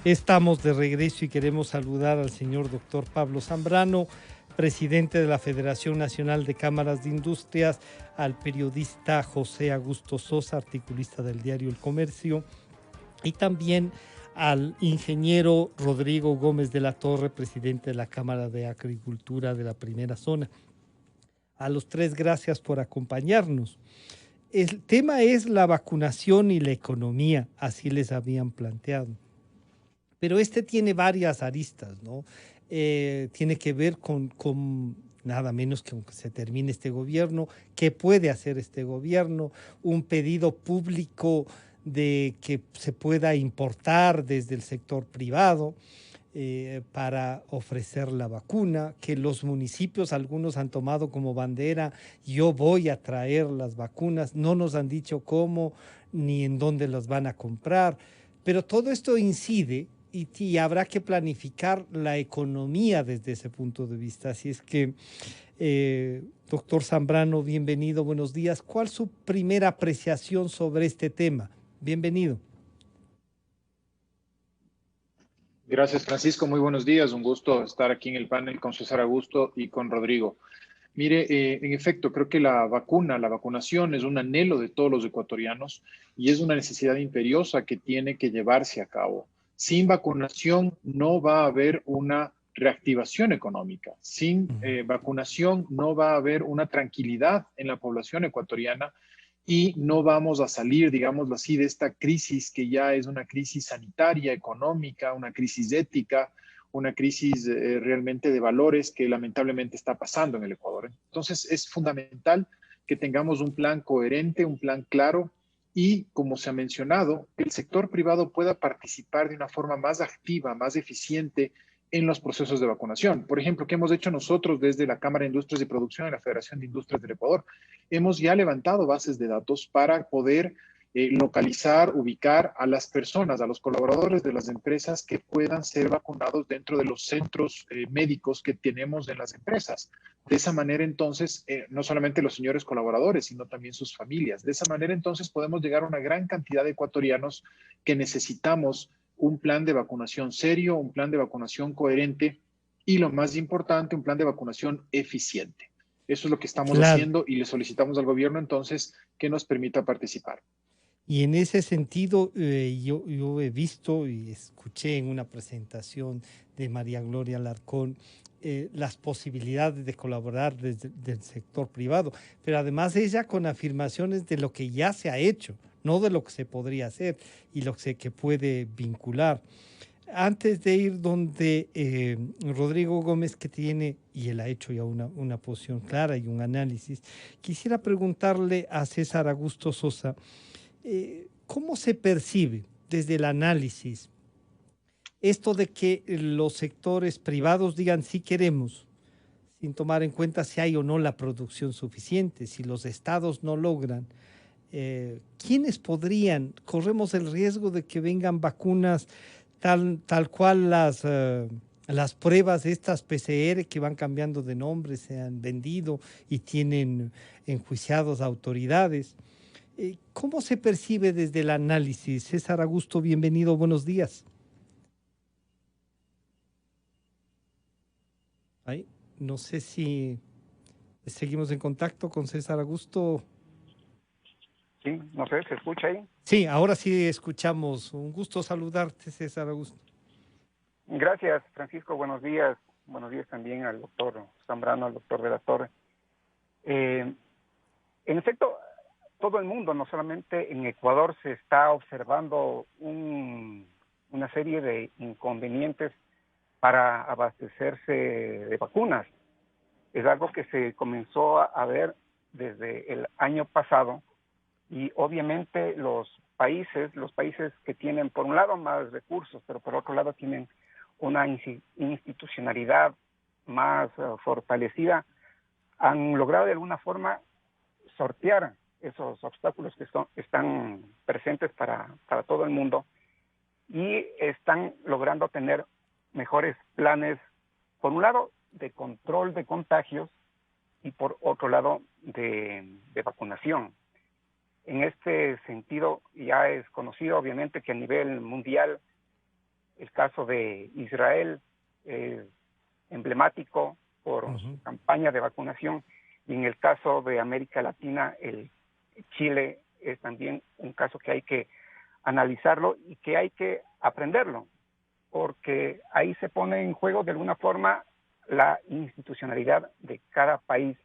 Estamos de regreso y queremos saludar al señor doctor Pablo Zambrano, presidente de la Federación Nacional de Cámaras de Industrias, al periodista José Augusto Sosa, articulista del diario El Comercio, y también al ingeniero Rodrigo Gómez de la Torre, presidente de la Cámara de Agricultura de la Primera Zona. A los tres, gracias por acompañarnos. El tema es la vacunación y la economía, así les habían planteado. Pero este tiene varias aristas, ¿no? Tiene que ver con nada menos que aunque se termine este gobierno, qué puede hacer este gobierno, un pedido público de que se pueda importar desde el sector privado para ofrecer la vacuna, que los municipios, algunos han tomado como bandera, yo voy a traer las vacunas, no nos han dicho cómo ni en dónde las van a comprar, pero todo esto incide y habrá que planificar la economía desde ese punto de vista. Así es que, doctor Zambrano, bienvenido, buenos días. ¿Cuál es su primera apreciación sobre este tema? Bienvenido. Gracias, Francisco. Muy buenos días. Un gusto estar aquí en el panel con César Augusto y con Rodrigo. Mire, en efecto, creo que la vacunación es un anhelo de todos los ecuatorianos y es una necesidad imperiosa que tiene que llevarse a cabo. Sin vacunación no va a haber una reactivación económica. Sin vacunación no va a haber una tranquilidad en la población ecuatoriana y no vamos a salir, digámoslo así, de esta crisis que ya es una crisis sanitaria, económica, una crisis ética, una crisis realmente de valores que lamentablemente está pasando en el Ecuador. Entonces es fundamental que tengamos un plan coherente, un plan claro y, como se ha mencionado, que el sector privado pueda participar de una forma más activa, más eficiente en los procesos de vacunación. Por ejemplo, ¿qué hemos hecho nosotros desde la Cámara de Industrias y Producción y la Federación de Industrias del Ecuador? Hemos ya levantado bases de datos para poder localizar, ubicar a las personas, a los colaboradores de las empresas que puedan ser vacunados dentro de los centros médicos que tenemos en las empresas. De esa manera, entonces, no solamente los señores colaboradores, sino también sus familias. De esa manera, entonces, podemos llegar a una gran cantidad de ecuatorianos que necesitamos un plan de vacunación serio, un plan de vacunación coherente y, lo más importante, un plan de vacunación eficiente. Eso es lo que estamos Claro. haciendo y le solicitamos al gobierno entonces que nos permita participar. Y en ese sentido, yo he visto y escuché en una presentación de María Gloria Alarcón las posibilidades de colaborar desde el sector privado, pero además ella con afirmaciones de lo que ya se ha hecho, no de lo que se podría hacer y lo que puede vincular. Antes de ir donde Rodrigo Gómez, que tiene, y él ha hecho ya una posición clara y un análisis, quisiera preguntarle a César Augusto Sosa, ¿cómo se percibe desde el análisis esto de que los sectores privados digan sí queremos, sin tomar en cuenta si hay o no la producción suficiente, si los estados no logran? ¿Quiénes podrían? Corremos el riesgo de que vengan vacunas tal cual las pruebas de estas PCR que van cambiando de nombre, se han vendido y tienen enjuiciados a autoridades. ¿Cómo se percibe desde el análisis? César Augusto, bienvenido, buenos días. Ay, no sé si seguimos en contacto con César Augusto. Sí, no sé, ¿se escucha ahí? Sí, ahora sí escuchamos. Un gusto saludarte, César Augusto. Gracias, Francisco. Buenos días. Buenos días también al doctor Zambrano, al doctor de la Torre. En efecto, todo el mundo, no solamente en Ecuador, se está observando una serie de inconvenientes para abastecerse de vacunas. Es algo que se comenzó a ver desde el año pasado y obviamente los países que tienen por un lado más recursos, pero por otro lado tienen una institucionalidad más fortalecida, han logrado de alguna forma sortear esos obstáculos que están presentes para todo el mundo y están logrando tener mejores planes, por un lado, de control de contagios y por otro lado, de vacunación. En este sentido, ya es conocido, obviamente, que a nivel mundial El caso de Israel es emblemático por su campaña de vacunación, y en el caso de América Latina, Chile es también un caso que hay que analizarlo y que hay que aprenderlo, porque ahí se pone en juego de alguna forma la institucionalidad de cada país,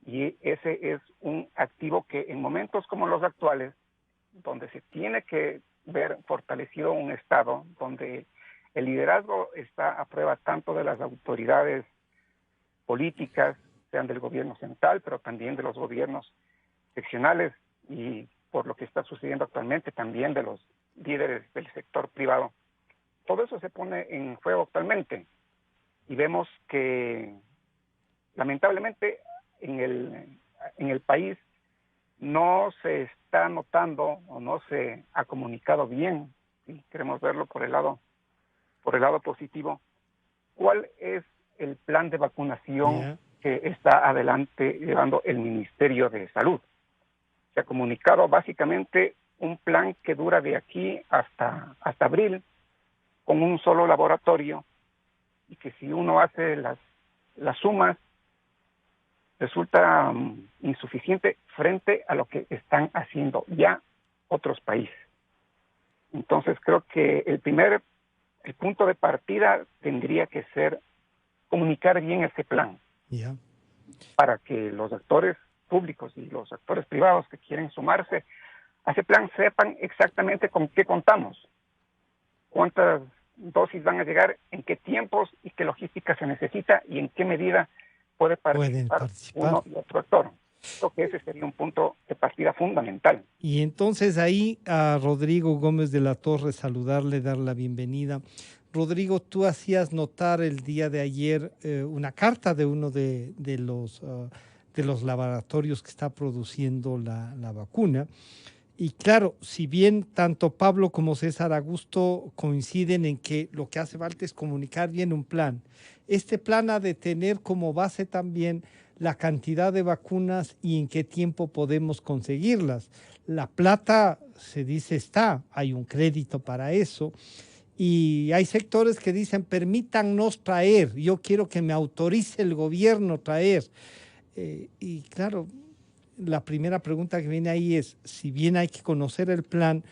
y ese es un activo que en momentos como los actuales, donde se tiene que ver fortalecido un Estado, donde el liderazgo está a prueba tanto de las autoridades políticas, sean del gobierno central, pero también de los gobiernos seccionales, y por lo que está sucediendo actualmente también de los líderes del sector privado. Todo eso se pone en juego actualmente, y vemos que lamentablemente en el país no se está notando o no se ha comunicado bien, si queremos verlo por el lado positivo, cuál es el plan de vacunación que está adelante llevando el Ministerio de Salud. Se ha comunicado básicamente un plan que dura de aquí hasta abril, con un solo laboratorio, y que si uno hace las sumas, resulta insuficiente frente a lo que están haciendo ya otros países. Entonces creo que el punto de partida tendría que ser comunicar bien ese plan, para que los actores públicos y los actores privados que quieren sumarse a ese plan sepan exactamente con qué contamos, cuántas dosis van a llegar, en qué tiempos y qué logística se necesita, y en qué medida pueden participar uno y otro actor. Creo que ese sería un punto de partida fundamental. Y entonces ahí a Rodrigo Gómez de la Torre saludarle, dar la bienvenida. Rodrigo, tú hacías notar el día de ayer una carta de uno de los laboratorios que está produciendo la vacuna. Y claro, si bien tanto Pablo como César Augusto coinciden en que lo que hace falta es comunicar bien un plan, este plan ha de tener como base también la cantidad de vacunas y en qué tiempo podemos conseguirlas. La plata, se dice, hay un crédito para eso. Y hay sectores que dicen, permítannos traer, yo quiero que me autorice el gobierno traer. Y claro, la primera pregunta que viene ahí es, si bien hay que conocer el plan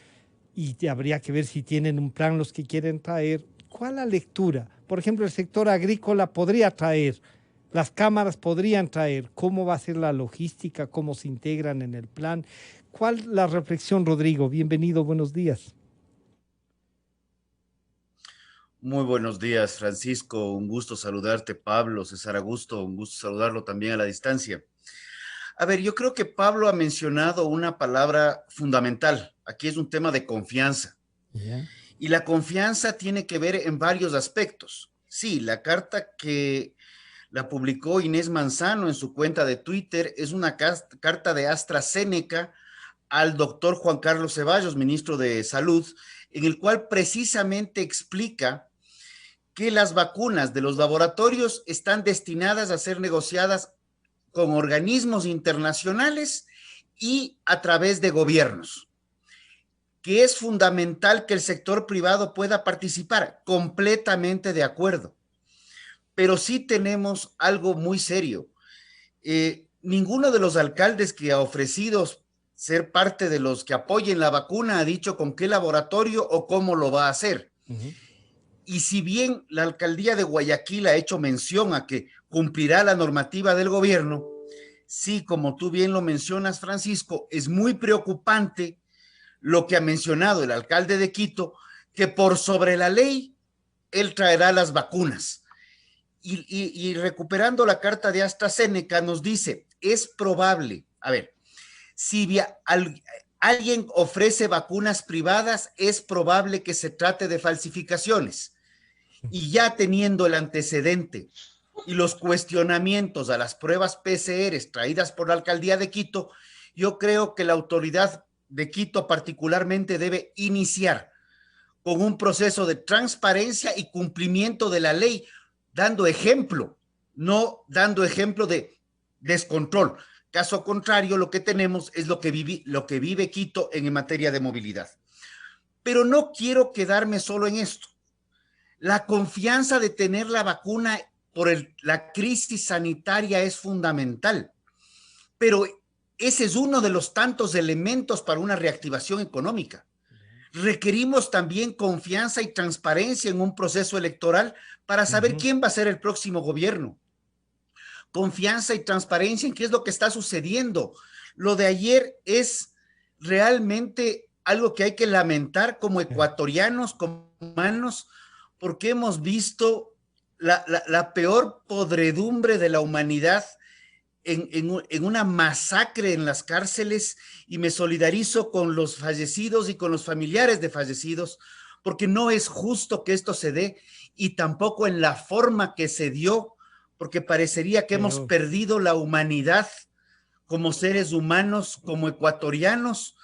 y habría que ver si tienen un plan los que quieren traer, ¿cuál la lectura? Por ejemplo, el sector agrícola podría traer, las cámaras podrían traer, ¿cómo va a ser la logística? ¿Cómo se integran en el plan? ¿Cuál la reflexión, Rodrigo? Bienvenido, buenos días. Muy buenos días, Francisco. Un gusto saludarte, Pablo, César Augusto. Un gusto saludarlo también a la distancia. A ver, yo creo que Pablo ha mencionado una palabra fundamental. Aquí es un tema de confianza. Y la confianza tiene que ver en varios aspectos. Sí, la carta que la publicó Inés Manzano en su cuenta de Twitter es una carta de AstraZeneca al doctor Juan Carlos Ceballos, ministro de Salud, en el cual precisamente explica que las vacunas de los laboratorios están destinadas a ser negociadas con organismos internacionales y a través de gobiernos, que es fundamental que el sector privado pueda participar. Completamente de acuerdo. Pero sí tenemos algo muy serio. Ninguno de los alcaldes que ha ofrecido ser parte de los que apoyen la vacuna ha dicho con qué laboratorio o cómo lo va a hacer. Y si bien la alcaldía de Guayaquil ha hecho mención a que cumplirá la normativa del gobierno, sí, como tú bien lo mencionas, Francisco, es muy preocupante lo que ha mencionado el alcalde de Quito, que por sobre la ley, él traerá las vacunas. Y recuperando la carta de AstraZeneca, nos dice, es probable, a ver, si alguien ofrece vacunas privadas, es probable que se trate de falsificaciones. Y ya teniendo el antecedente y los cuestionamientos a las pruebas PCR traídas por la alcaldía de Quito, yo creo que la autoridad de Quito particularmente debe iniciar con un proceso de transparencia y cumplimiento de la ley, dando ejemplo, no dando ejemplo de descontrol. Caso contrario, lo que tenemos es lo que vive Quito en materia de movilidad. Pero no quiero quedarme solo en esto. La confianza de tener la vacuna por la crisis sanitaria es fundamental, pero ese es uno de los tantos elementos para una reactivación económica. Requerimos también confianza y transparencia en un proceso electoral para saber quién va a ser el próximo gobierno. Confianza y transparencia en qué es lo que está sucediendo. Lo de ayer es realmente algo que hay que lamentar como ecuatorianos, como humanos, porque hemos visto la peor podredumbre de la humanidad en una masacre en las cárceles, y me solidarizo con los fallecidos y con los familiares de fallecidos, porque no es justo que esto se dé, y tampoco en la forma que se dio, porque parecería que hemos perdido la humanidad como seres humanos, como ecuatorianos,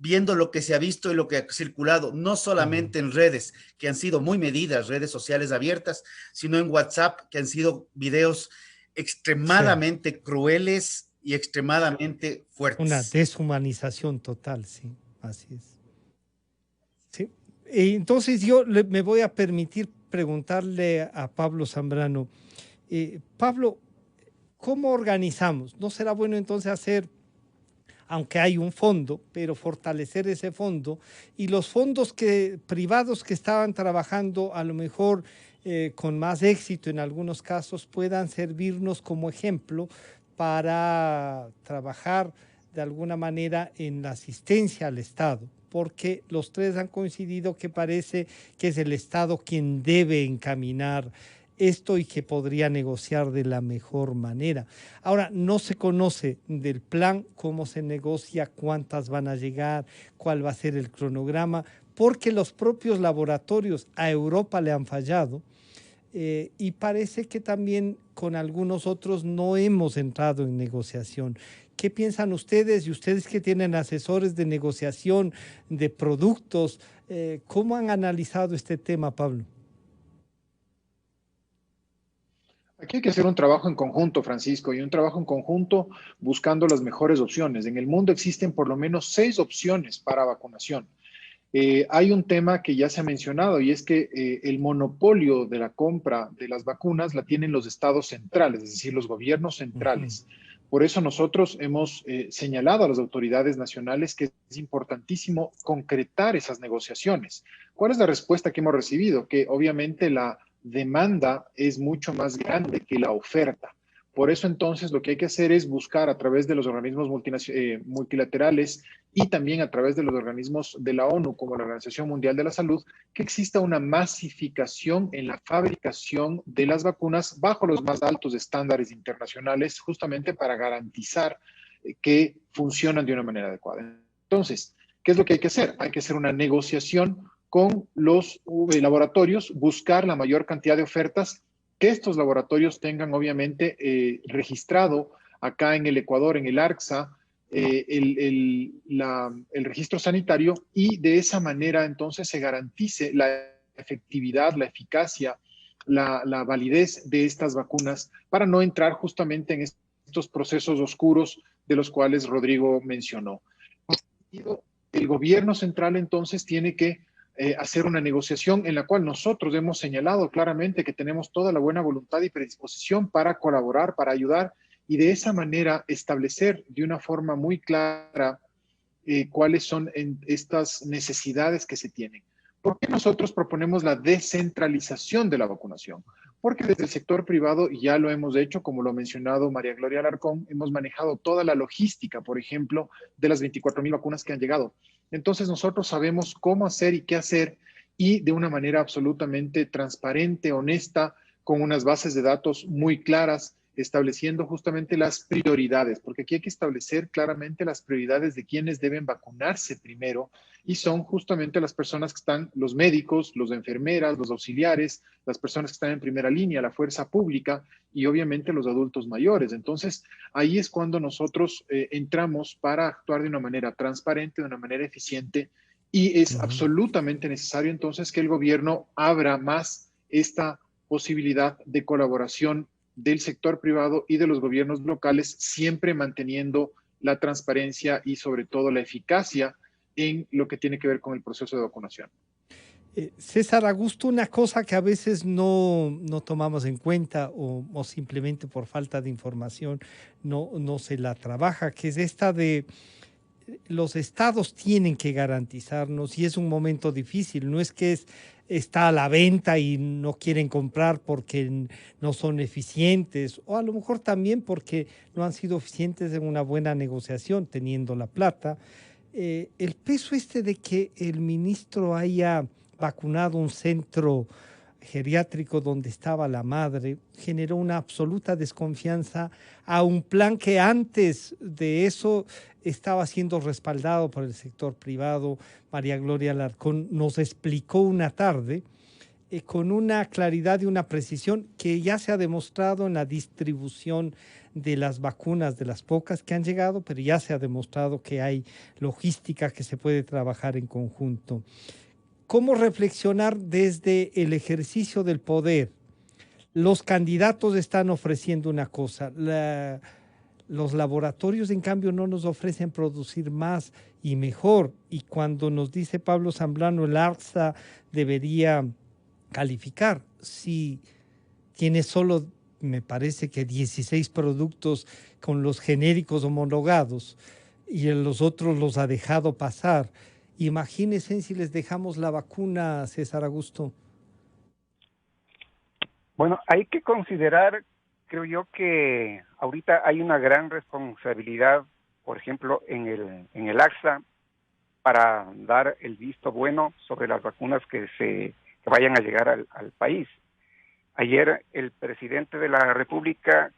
viendo lo que se ha visto y lo que ha circulado, no solamente en redes, que han sido muy medidas, redes sociales abiertas, sino en WhatsApp, que han sido videos extremadamente crueles y extremadamente fuertes. Una deshumanización total, sí, así es. Sí. Entonces yo me voy a permitir preguntarle a Pablo Zambrano. Pablo, ¿cómo organizamos? ¿No será bueno entonces hacer, aunque hay un fondo, pero fortalecer ese fondo, y los fondos privados que estaban trabajando a lo mejor con más éxito en algunos casos puedan servirnos como ejemplo para trabajar de alguna manera en la asistencia al Estado? Porque los tres han coincidido que parece que es el Estado quien debe encaminar esto y que podría negociar de la mejor manera. Ahora, no se conoce del plan, cómo se negocia, cuántas van a llegar, cuál va a ser el cronograma, porque los propios laboratorios a Europa le han fallado, y parece que también con algunos otros no hemos entrado en negociación. ¿Qué piensan ustedes? Y ustedes que tienen asesores de negociación de productos, ¿cómo han analizado este tema, Pablo? Aquí hay que hacer un trabajo en conjunto, Francisco, y un trabajo en conjunto buscando las mejores opciones. En el mundo existen por lo menos 6 opciones para vacunación. Hay un tema que ya se ha mencionado, y es que el monopolio de la compra de las vacunas la tienen los estados centrales, es decir, los gobiernos centrales. Por eso nosotros hemos señalado a las autoridades nacionales que es importantísimo concretar esas negociaciones. ¿Cuál es la respuesta que hemos recibido? Que obviamente la demanda es mucho más grande que la oferta. Por eso entonces lo que hay que hacer es buscar a través de los organismos multilaterales y también a través de los organismos de la ONU, como la Organización Mundial de la Salud, que exista una masificación en la fabricación de las vacunas bajo los más altos estándares internacionales, justamente para garantizar que funcionan de una manera adecuada. Entonces, ¿qué es lo que hay que hacer? Hay que hacer una negociación con los laboratorios, buscar la mayor cantidad de ofertas, que estos laboratorios tengan obviamente registrado acá en el Ecuador, en el ARCSA, el registro sanitario, y de esa manera entonces se garantice la efectividad, la eficacia, la validez de estas vacunas, para no entrar justamente en estos procesos oscuros de los cuales Rodrigo mencionó. El gobierno central entonces tiene que hacer una negociación en la cual nosotros hemos señalado claramente que tenemos toda la buena voluntad y predisposición para colaborar, para ayudar, y de esa manera establecer de una forma muy clara cuáles son estas necesidades que se tienen. ¿Por qué nosotros proponemos la descentralización de la vacunación? Porque desde el sector privado ya lo hemos hecho, como lo ha mencionado María Gloria Alarcón, hemos manejado toda la logística, por ejemplo, de las 24,000 vacunas que han llegado. Entonces nosotros sabemos cómo hacer y qué hacer, y de una manera absolutamente transparente, honesta, con unas bases de datos muy claras, estableciendo justamente las prioridades, porque aquí hay que establecer claramente las prioridades de quienes deben vacunarse primero, y son justamente las personas que están, los médicos, los enfermeras, los auxiliares, las personas que están en primera línea, la fuerza pública, y obviamente los adultos mayores. Entonces, ahí es cuando nosotros entramos para actuar de una manera transparente, de una manera eficiente, y es absolutamente necesario entonces que el gobierno abra más esta posibilidad de colaboración del sector privado y de los gobiernos locales, siempre manteniendo la transparencia y sobre todo la eficacia en lo que tiene que ver con el proceso de vacunación. César Augusto, una cosa que a veces no tomamos en cuenta o simplemente por falta de información no se la trabaja, que es esta de los estados tienen que garantizarnos y es un momento difícil, no es que está a la venta y no quieren comprar porque no son eficientes o a lo mejor también porque no han sido eficientes en una buena negociación teniendo la plata. El peso de que el ministro haya vacunado un centro geriátrico donde estaba la madre generó una absoluta desconfianza a un plan que antes de eso estaba siendo respaldado por el sector privado. María Gloria Alarcón nos explicó una tarde con una claridad y una precisión que ya se ha demostrado en la distribución de las vacunas, de las pocas que han llegado, pero ya se ha demostrado que hay logística que se puede trabajar en conjunto. ¿Cómo reflexionar desde el ejercicio del poder? Los candidatos están ofreciendo una cosa, los laboratorios en cambio no nos ofrecen producir más y mejor, y cuando nos dice Pablo Zambrano el ARSA debería calificar, si tiene solo, me parece que 16 productos con los genéricos homologados y en los otros los ha dejado pasar. Imagínense si les dejamos la vacuna, César Augusto. Bueno, hay que considerar, creo yo, que ahorita hay una gran responsabilidad, por ejemplo, en el AXA, para dar el visto bueno sobre las vacunas que vayan a llegar al país. Ayer el presidente de la República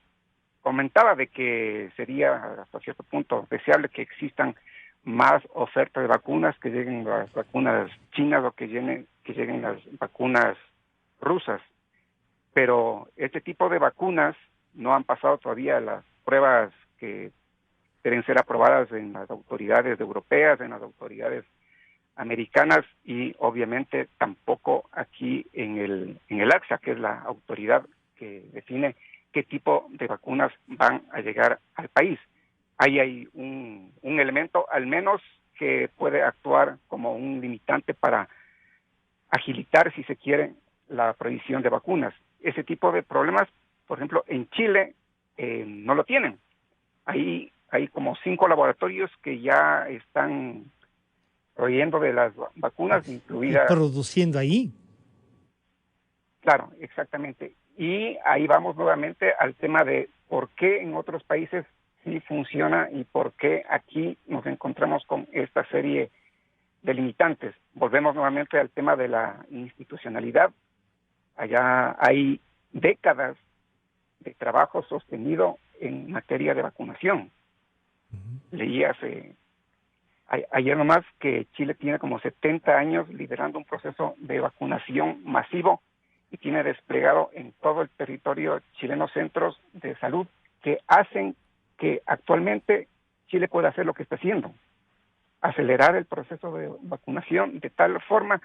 comentaba de que sería hasta cierto punto deseable que existan más oferta de vacunas, que lleguen las vacunas chinas o que lleguen las vacunas rusas. Pero este tipo de vacunas no han pasado todavía las pruebas que deben ser aprobadas en las autoridades europeas, en las autoridades americanas y obviamente tampoco aquí en el AXA, que es la autoridad que define qué tipo de vacunas van a llegar al país. Ahí hay un elemento al menos que puede actuar como un limitante para agilitar, si se quiere, la provisión de vacunas. Ese tipo de problemas, por ejemplo, en Chile no lo tienen. Ahí hay como 5 laboratorios que ya están proveyendo de las vacunas, incluidas... Y produciendo ahí. Claro, exactamente. Y ahí vamos nuevamente al tema de por qué en otros países sí funciona y por qué aquí nos encontramos con esta serie de limitantes. Volvemos nuevamente al tema de la institucionalidad. Allá hay décadas de trabajo sostenido en materia de vacunación. Leí ayer nomás que Chile tiene como 70 años liderando un proceso de vacunación masivo y tiene desplegado en todo el territorio chileno centros de salud que hacen que actualmente Chile pueda hacer lo que está haciendo, acelerar el proceso de vacunación de tal forma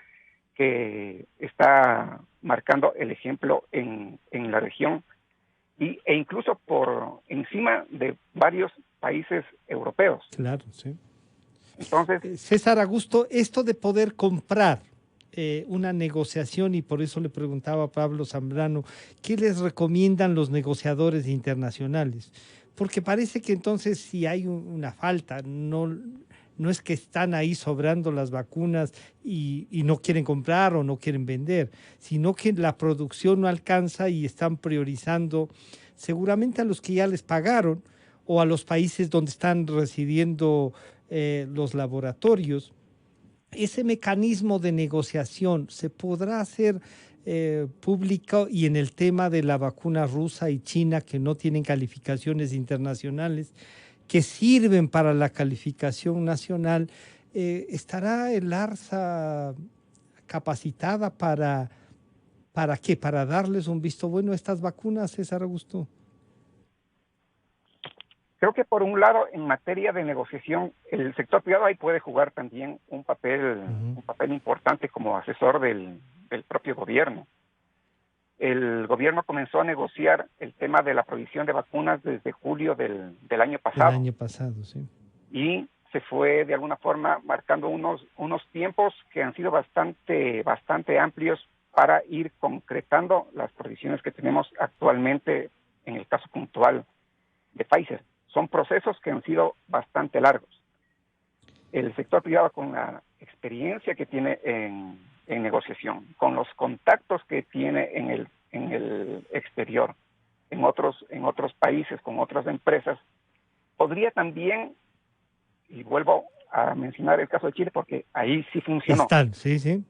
que está marcando el ejemplo en la región e incluso por encima de varios países europeos. Claro, sí. Entonces, César Augusto, esto de poder comprar una negociación, y por eso le preguntaba a Pablo Zambrano, ¿qué les recomiendan los negociadores internacionales? Porque parece que entonces si hay una falta, no es que están ahí sobrando las vacunas y no quieren comprar o no quieren vender, sino que la producción no alcanza y están priorizando seguramente a los que ya les pagaron o a los países donde están residiendo los laboratorios. Ese mecanismo de negociación se podrá hacer público y en el tema de la vacuna rusa y china que no tienen calificaciones internacionales que sirven para la calificación nacional, ¿estará el ARSA capacitada para qué? ¿Para darles un visto bueno a estas vacunas, César Augusto? Creo que por un lado, en materia de negociación, el sector privado ahí puede jugar también un papel importante como asesor del propio gobierno. El gobierno comenzó a negociar el tema de la provisión de vacunas desde julio del año pasado. Del año pasado, sí. Y se fue de alguna forma marcando unos tiempos que han sido bastante amplios para ir concretando las provisiones que tenemos actualmente en el caso puntual de Pfizer. Son procesos que han sido bastante largos. El sector privado, con la experiencia que tiene en negociación, con los contactos que tiene en el exterior, en otros países, con otras empresas, podría también, y vuelvo a mencionar el caso de Chile porque ahí sí funcionó. Sí.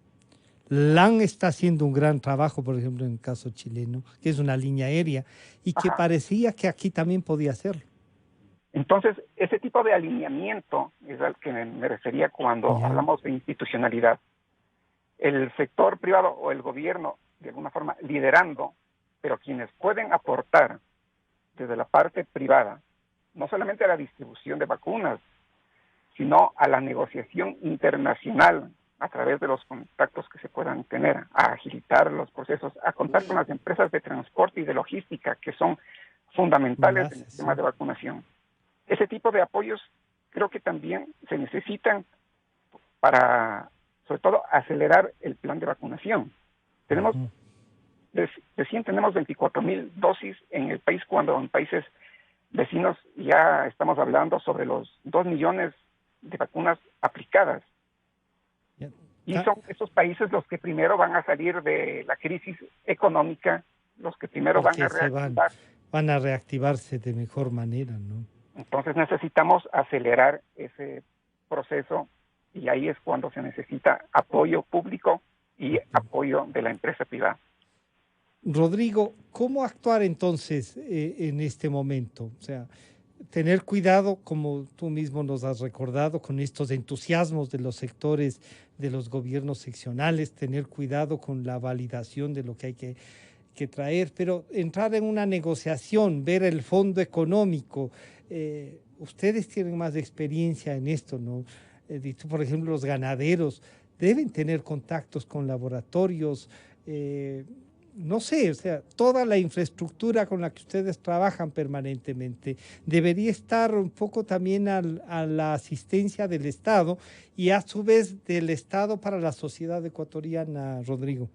LAN está haciendo un gran trabajo, por ejemplo, en el caso chileno, que es una línea aérea, y que parecía que aquí también podía hacerlo. Entonces, ese tipo de alineamiento es al que me refería cuando hablamos de institucionalidad. El sector privado o el gobierno, de alguna forma, liderando, pero quienes pueden aportar desde la parte privada, no solamente a la distribución de vacunas, sino a la negociación internacional a través de los contactos que se puedan tener, a agilitar los procesos, a contar con las empresas de transporte y de logística que son fundamentales en el tema de vacunación. Ese tipo de apoyos creo que también se necesitan para, sobre todo, acelerar el plan de vacunación. Recién tenemos 24,000 dosis en el país, cuando en países vecinos ya estamos hablando sobre los 2 millones de vacunas aplicadas. Y son esos países los que primero van a salir de la crisis económica, los que primero van a reactivar. Van a reactivarse de mejor manera, ¿no? Entonces necesitamos acelerar ese proceso, y ahí es cuando se necesita apoyo público y apoyo de la empresa privada. Rodrigo, ¿cómo actuar entonces en este momento? O sea, tener cuidado, como tú mismo nos has recordado, con estos entusiasmos de los sectores de los gobiernos seccionales, tener cuidado con la validación de lo que hay que traer, pero entrar en una negociación, ver el fondo económico. Ustedes tienen más experiencia en esto, ¿no? Por ejemplo, los ganaderos deben tener contactos con laboratorios, no sé, o sea, toda la infraestructura con la que ustedes trabajan permanentemente debería estar un poco también a la asistencia del Estado y a su vez del Estado para la sociedad ecuatoriana, Rodrigo.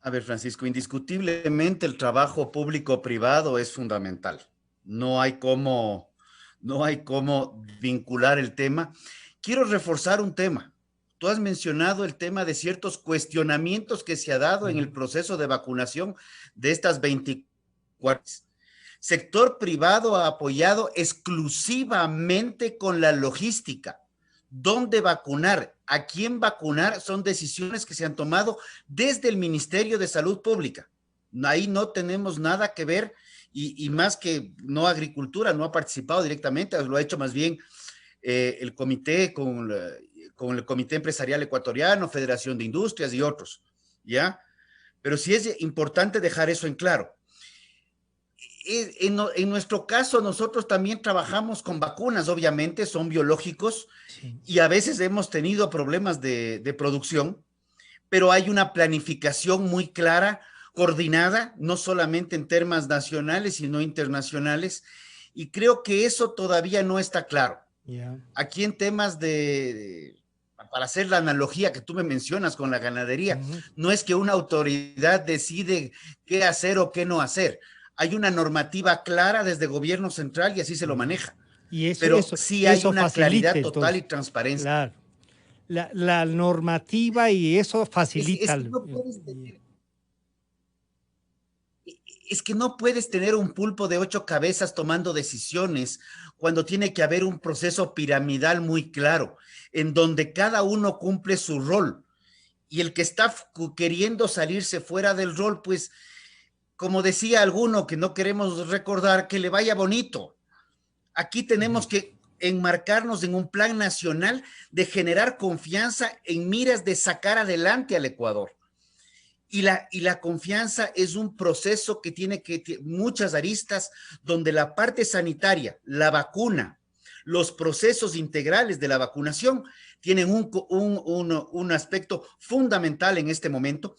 A ver, Francisco, indiscutiblemente el trabajo público-privado es fundamental. No hay cómo vincular el tema. Quiero reforzar un tema. Tú has mencionado el tema de ciertos cuestionamientos que se ha dado en el proceso de vacunación de estas 24. Sector privado ha apoyado exclusivamente con la logística. ¿Dónde vacunar? ¿A quién vacunar? Son decisiones que se han tomado desde el Ministerio de Salud Pública. Ahí no tenemos nada que ver, y más que no agricultura, no ha participado directamente, lo ha hecho más bien el comité con el Comité Empresarial Ecuatoriano, Federación de Industrias y otros, ¿ya? Pero sí es importante dejar eso en claro. En nuestro caso, nosotros también trabajamos con vacunas, obviamente, son biológicos, y a veces hemos tenido problemas de producción, pero hay una planificación muy clara, coordinada, no solamente en temas nacionales, sino internacionales, y creo que eso todavía no está claro. Aquí en temas para hacer la analogía que tú me mencionas con la ganadería, no es que una autoridad decide qué hacer o qué no hacer. Hay una normativa clara desde el gobierno central y así se lo maneja. Pero sí hay una claridad total y transparencia. Claro. La normativa, y eso facilita. Es que no puedes tener un pulpo de 8 cabezas tomando decisiones cuando tiene que haber un proceso piramidal muy claro, en donde cada uno cumple su rol. Y el que está queriendo salirse fuera del rol, pues, como decía alguno que no queremos recordar, que le vaya bonito. Aquí tenemos que enmarcarnos en un plan nacional de generar confianza en miras de sacar adelante al Ecuador. Y la confianza es un proceso que tiene muchas aristas, donde la parte sanitaria, la vacuna, los procesos integrales de la vacunación tienen un aspecto fundamental en este momento,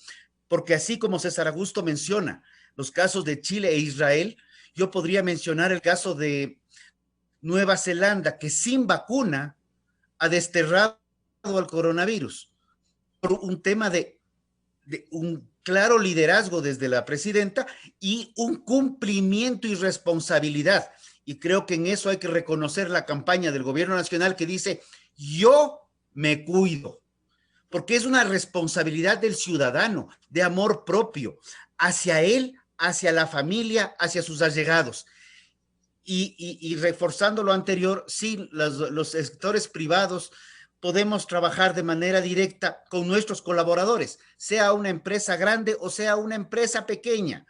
porque así como César Augusto menciona los casos de Chile e Israel, Yo podría mencionar el caso de Nueva Zelanda, que sin vacuna ha desterrado al coronavirus por un tema de un claro liderazgo desde la presidenta y un cumplimiento y responsabilidad. Y creo que en eso hay que reconocer la campaña del gobierno nacional que dice, yo me cuido, porque es una responsabilidad del ciudadano, de amor propio, hacia él, hacia la familia, hacia sus allegados. Y reforzando lo anterior, sí, los sectores privados podemos trabajar de manera directa con nuestros colaboradores, sea una empresa grande o sea una empresa pequeña,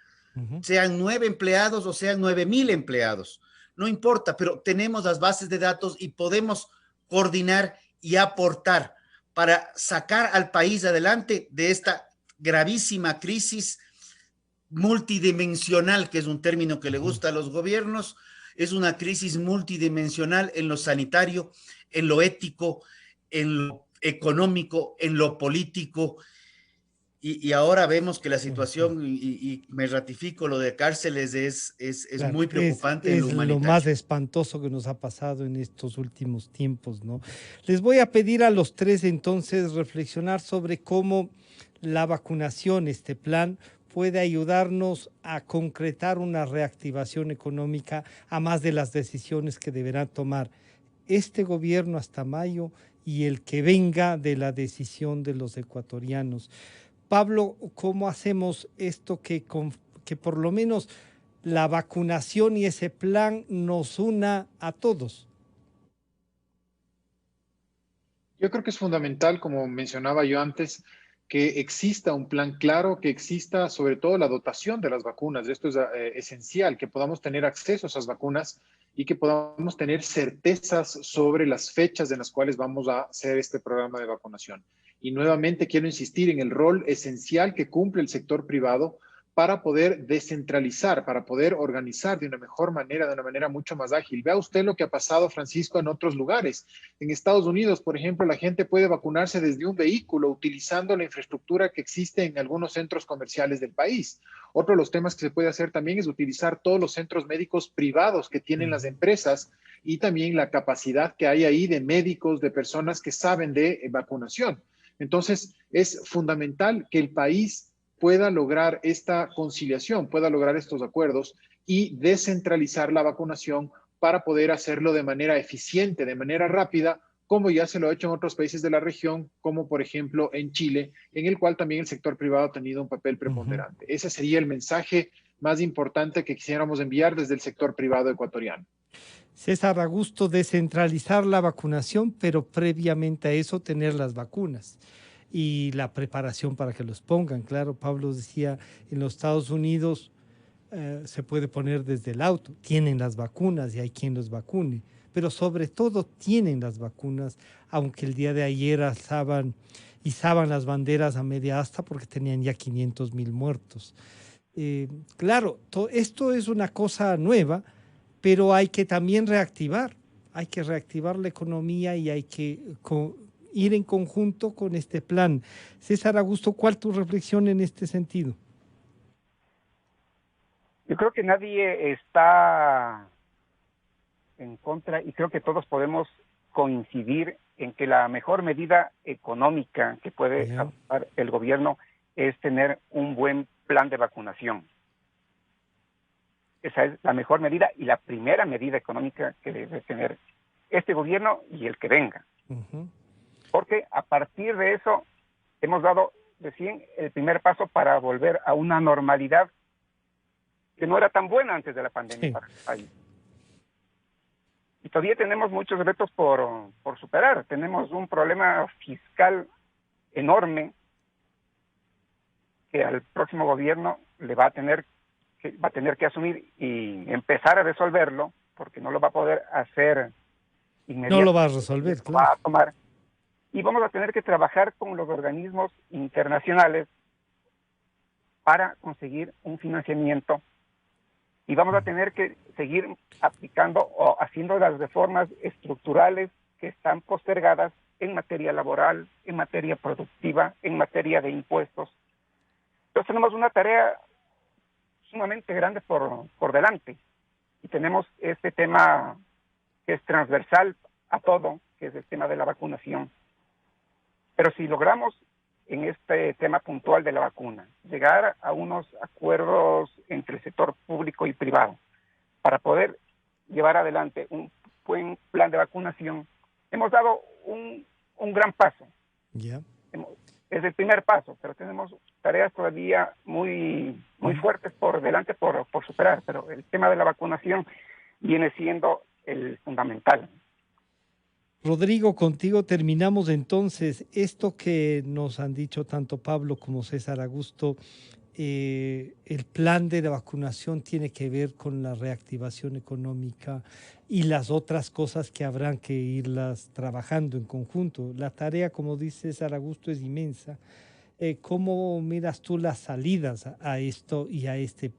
sean 9 empleados o sean 9,000 empleados, no importa, pero tenemos las bases de datos y podemos coordinar y aportar para sacar al país adelante de esta gravísima crisis multidimensional, que es un término que le gusta a los gobiernos. Es una crisis multidimensional en lo sanitario, en lo ético, en lo económico, en lo político, y ahora vemos que la situación, y me ratifico, lo de cárceles es Claro, muy preocupante en es lo lo más humanitario. espantoso que nos ha pasado en estos últimos tiempos, ¿no? Les voy a pedir a los tres entonces reflexionar sobre cómo la vacunación, este plan, puede ayudarnos a concretar una reactivación económica a más de las decisiones que deberán tomar este gobierno hasta mayo y el que venga de la decisión de los ecuatorianos. Pablo, ¿cómo hacemos esto que por lo menos la vacunación y ese plan nos una a todos? Yo creo que es fundamental, como mencionaba yo antes, que exista un plan claro, que exista sobre todo la dotación de las vacunas. Esto es esencial, que podamos tener acceso a esas vacunas y que podamos tener certezas sobre las fechas en las cuales vamos a hacer este programa de vacunación. Y nuevamente quiero insistir en el rol esencial que cumple el sector privado para poder descentralizar, para poder organizar de una mejor manera, de una manera mucho más ágil. Vea usted lo que ha pasado, Francisco, en otros lugares. En Estados Unidos, por ejemplo, la gente puede vacunarse desde un vehículo utilizando la infraestructura que existe en algunos centros comerciales del país. Otro de los temas que se puede hacer también es utilizar todos los centros médicos privados que tienen las empresas y también la capacidad que hay ahí de médicos, de personas que saben de vacunación. Entonces, es fundamental que el país pueda lograr esta conciliación, pueda lograr estos acuerdos y descentralizar la vacunación para poder hacerlo de manera eficiente, de manera rápida, como ya se lo ha hecho en otros países de la región, como por ejemplo en Chile, en el cual también el sector privado ha tenido un papel preponderante. Ese sería el mensaje más importante que quisiéramos enviar desde el sector privado ecuatoriano. César Augusto, descentralizar la vacunación, pero previamente a eso tener las vacunas y la preparación para que los pongan. Claro, Pablo decía, en los Estados Unidos se puede poner desde el auto, tienen las vacunas y hay quien los vacune, pero sobre todo tienen las vacunas, aunque el día de ayer izaban las banderas a media asta porque tenían ya 500,000 muertos. Claro, esto es una cosa nueva, pero hay que también hay que reactivar la economía y hay que ir en conjunto con este plan. César Augusto, ¿cuál es tu reflexión en este sentido? Yo creo que nadie está en contra y creo que todos podemos coincidir en que la mejor medida económica que puede adoptar el gobierno es tener un buen plan de vacunación. Esa es la mejor medida y la primera medida económica que debe tener este gobierno y el que venga. Porque a partir de eso hemos dado recién el primer paso para volver a una normalidad que no era tan buena antes de la pandemia para el país. Y todavía tenemos muchos retos por superar. Tenemos un problema fiscal enorme que al próximo gobierno le va a tener que asumir y empezar a resolverlo, porque no lo va a poder hacer inmediatamente. No lo va a resolver, claro. Va a tomar. Y vamos a tener que trabajar con los organismos internacionales para conseguir un financiamiento. Y vamos a tener que seguir aplicando o haciendo las reformas estructurales que están postergadas en materia laboral, en materia productiva, en materia de impuestos. Entonces tenemos una tarea sumamente grande por delante. Y tenemos este tema que es transversal a todo, que es el tema de la vacunación. Pero si logramos en este tema puntual de la vacuna llegar a unos acuerdos entre el sector público y privado para poder llevar adelante un buen plan de vacunación, hemos dado un gran paso. Yeah. Es el primer paso, pero tenemos tareas todavía muy fuertes por delante por superar, pero el tema de la vacunación viene siendo el fundamental. Rodrigo, contigo terminamos entonces. Esto que nos han dicho tanto Pablo como César Augusto, el plan de la vacunación tiene que ver con la reactivación económica y las otras cosas que habrán que irlas trabajando en conjunto. La tarea, como dice César Augusto, es inmensa. ¿Cómo miras tú las salidas a esto y a este?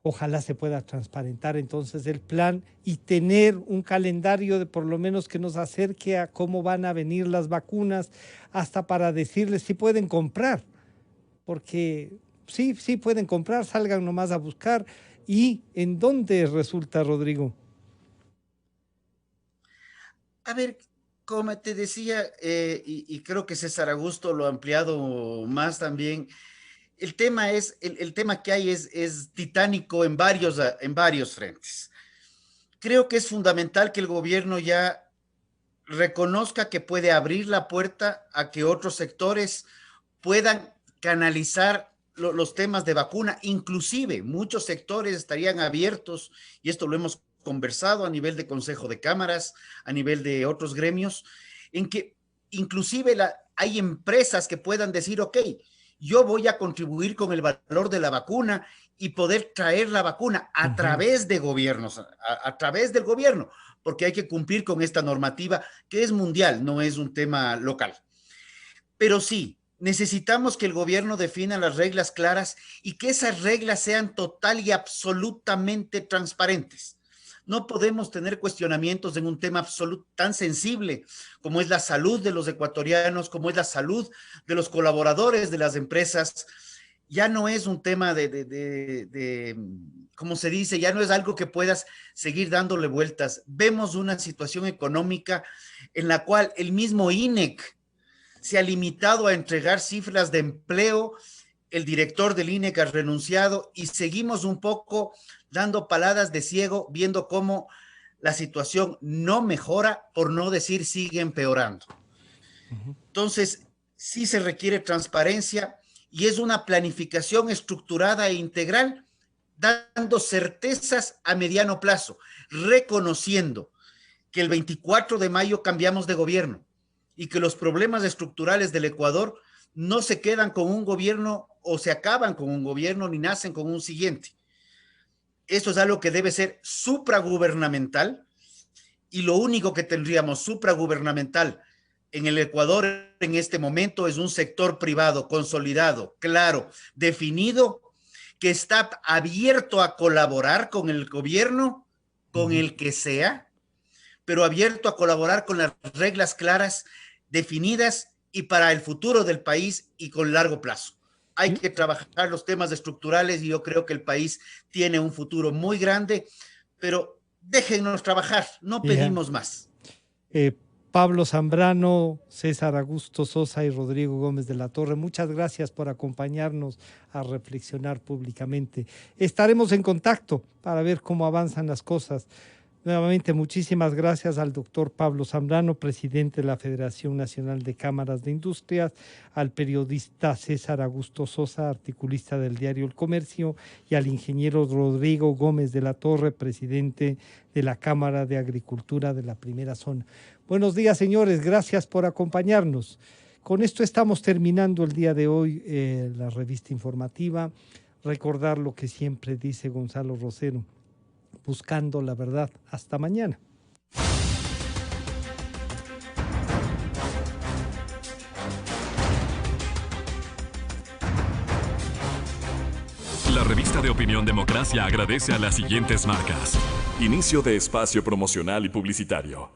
Ojalá se pueda transparentar entonces el plan y tener un calendario de por lo menos que nos acerque a cómo van a venir las vacunas, hasta para decirles si pueden comprar, porque sí pueden comprar, salgan nomás a buscar. ¿Y en dónde resulta, Rodrigo? A ver, como te decía, y creo que César Augusto lo ha ampliado más también, el tema que hay es titánico en varios frentes. Creo que es fundamental que el gobierno ya reconozca que puede abrir la puerta a que otros sectores puedan canalizar los temas de vacuna. Inclusive muchos sectores estarían abiertos, y esto lo hemos conversado a nivel de Consejo de Cámaras, a nivel de otros gremios, en que inclusive hay empresas que puedan decir, ok, yo voy a contribuir con el valor de la vacuna y poder traer la vacuna a través de gobiernos, a través del gobierno, porque hay que cumplir con esta normativa que es mundial, no es un tema local. Pero sí, necesitamos que el gobierno defina las reglas claras y que esas reglas sean total y absolutamente transparentes. No podemos tener cuestionamientos en un tema tan sensible como es la salud de los ecuatorianos, como es la salud de los colaboradores de las empresas. Ya no es un tema como se dice, ya no es algo que puedas seguir dándole vueltas. Vemos una situación económica en la cual el mismo INEC se ha limitado a entregar cifras de empleo. El director del INEC ha renunciado y seguimos un poco dando paladas de ciego, viendo cómo la situación no mejora, por no decir sigue empeorando. Entonces, sí se requiere transparencia y es una planificación estructurada e integral, dando certezas a mediano plazo, reconociendo que el 24 de mayo cambiamos de gobierno y que los problemas estructurales del Ecuador no se quedan con un gobierno o se acaban con un gobierno ni nacen con un siguiente. Esto es algo que debe ser supragubernamental, y lo único que tendríamos supragubernamental en el Ecuador en este momento es un sector privado consolidado, claro, definido, que está abierto a colaborar con el gobierno, con el que sea, pero abierto a colaborar con las reglas claras, definidas y para el futuro del país y con largo plazo. Hay que trabajar los temas estructurales y yo creo que el país tiene un futuro muy grande, pero déjennos trabajar, no pedimos más. Pablo Zambrano, César Augusto Sosa y Rodrigo Gómez de la Torre, muchas gracias por acompañarnos a reflexionar públicamente. Estaremos en contacto para ver cómo avanzan las cosas. Nuevamente, muchísimas gracias al doctor Pablo Zambrano, presidente de la Federación Nacional de Cámaras de Industrias, al periodista César Augusto Sosa, articulista del diario El Comercio, y al ingeniero Rodrigo Gómez de la Torre, presidente de la Cámara de Agricultura de la Primera Zona. Buenos días, señores, gracias por acompañarnos. Con esto estamos terminando el día de hoy la revista informativa. Recordar lo que siempre dice Gonzalo Rosero: buscando la verdad. Hasta mañana. La revista de Opinión Democracia agradece a las siguientes marcas. Inicio de espacio promocional y publicitario.